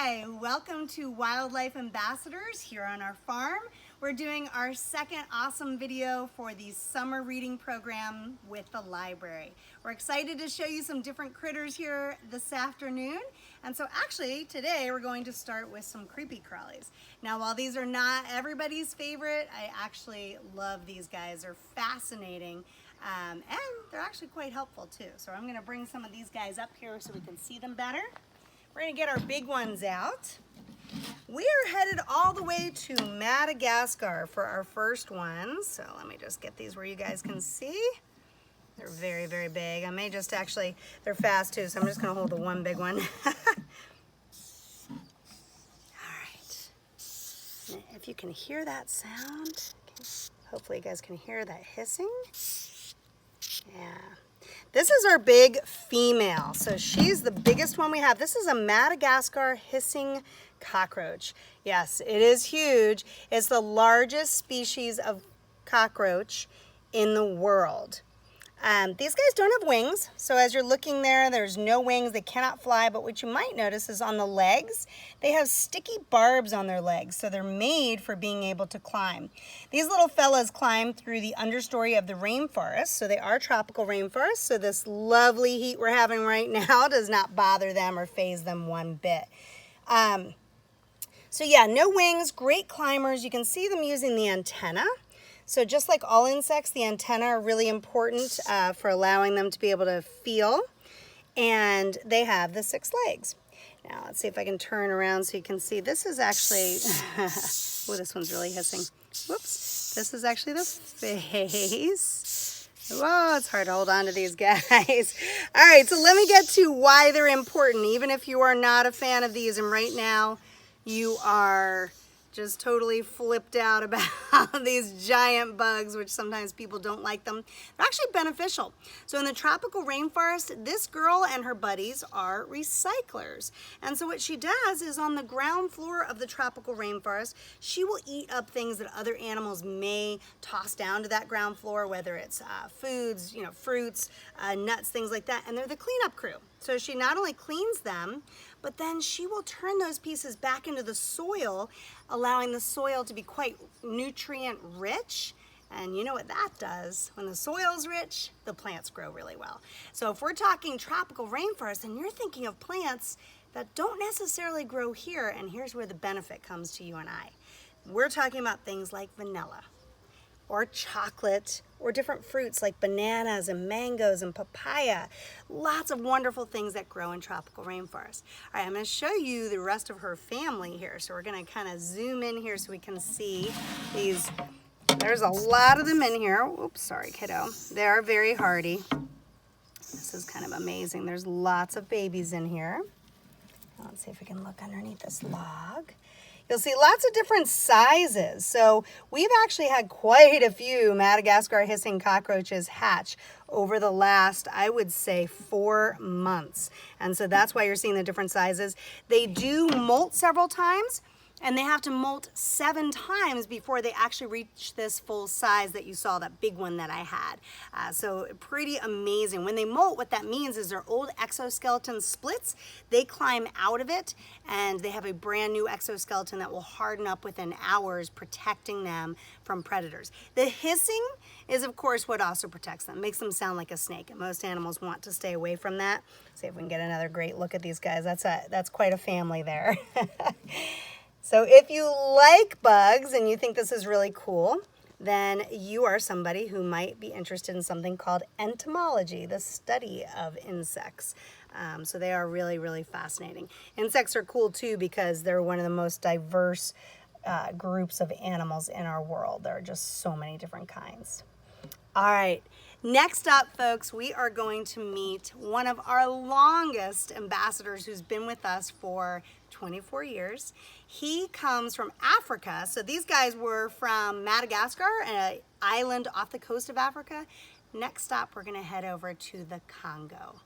Hi, welcome to Wildlife Ambassadors here on our farm. We're doing our second awesome video for the summer reading program with the library. We're excited to show you some different critters here this afternoon. And so actually today we're going to start with some creepy crawlies. Now while these are not everybody's favorite, I actually love these guys. They're fascinating. And they're actually quite helpful too. So I'm gonna bring some of these guys up here so we can see them better. We're gonna get our big ones out. We are headed all the way to Madagascar for our first ones. So let me just get these where you guys can see. They're very, very big. I may just actually, they're fast too, so I'm just gonna hold the one big one. All right. If you can hear that sound, hopefully you guys can hear that hissing. Yeah. This is our big female. So she's the biggest one we have. This is a Madagascar hissing cockroach. Yes, it is huge. It's the largest species of cockroach in the world. These guys don't have wings, so as you're looking there, there's no wings. They cannot fly, but what you might notice is on the legs, they have sticky barbs on their legs, so they're made for being able to climb. These little fellas climb through the understory of the rainforest, so they are tropical rainforests, so this lovely heat we're having right now does not bother them or faze them one bit. So yeah, no wings, great climbers. You can see them using the antenna. So just like all insects, the antennae are really important for allowing them to be able to feel. And they have the 6 legs. Now let's see if I can turn around so you can see. This is actually, oh, this one's really hissing. Whoops, this is actually the face. Whoa, it's hard to hold on to these guys. All right, so let me get to why they're important, even if you are not a fan of these. And right now, you are just totally flipped out about these giant bugs, which sometimes people don't like them. They're actually beneficial. So in the tropical rainforest, this girl and her buddies are recyclers. And so what she does is on the ground floor of the tropical rainforest, she will eat up things that other animals may toss down to that ground floor, whether it's foods, fruits, nuts, things like that. And they're the cleanup crew. So she not only cleans them, but then she will turn those pieces back into the soil, allowing the soil to be quite nutrient rich. And you know what that does? When the soil's rich, the plants grow really well. So if we're talking tropical rainforest and you're thinking of plants that don't necessarily grow here, and here's where the benefit comes to you and I. We're talking about things like vanilla, or chocolate, or different fruits like bananas and mangoes and papaya. Lots of wonderful things that grow in tropical rainforests. All right, I'm gonna show you the rest of her family here. So we're gonna kind of zoom in here so we can see these. There's a lot of them in here. Oops, sorry, kiddo. They are very hardy. This is kind of amazing. There's lots of babies in here. Let's see if we can look underneath this log. You'll see lots of different sizes. So we've actually had quite a few Madagascar hissing cockroaches hatch over the last, I would say, 4 months. And so that's why you're seeing the different sizes. They do molt several times, and they have to molt 7 times before they actually reach this full size that you saw, that big one that I had. So pretty amazing. When they molt, what that means is their old exoskeleton splits, they climb out of it, and they have a brand new exoskeleton that will harden up within hours, protecting them from predators. The hissing is, of course, what also protects them. Makes them sound like a snake, and most animals want to stay away from that. See if we can get another great look at these guys. That's quite a family there. So if you like bugs and you think this is really cool, then you are somebody who might be interested in something called entomology, the study of insects. So they are really, really fascinating. Insects are cool too because they're one of the most diverse groups of animals in our world. There are just so many different kinds. All right, next up, folks, we are going to meet one of our longest ambassadors who's been with us for 24 years. He comes from Africa. So these guys were from Madagascar, an island off the coast of Africa. Next stop, we're gonna head over to the Congo.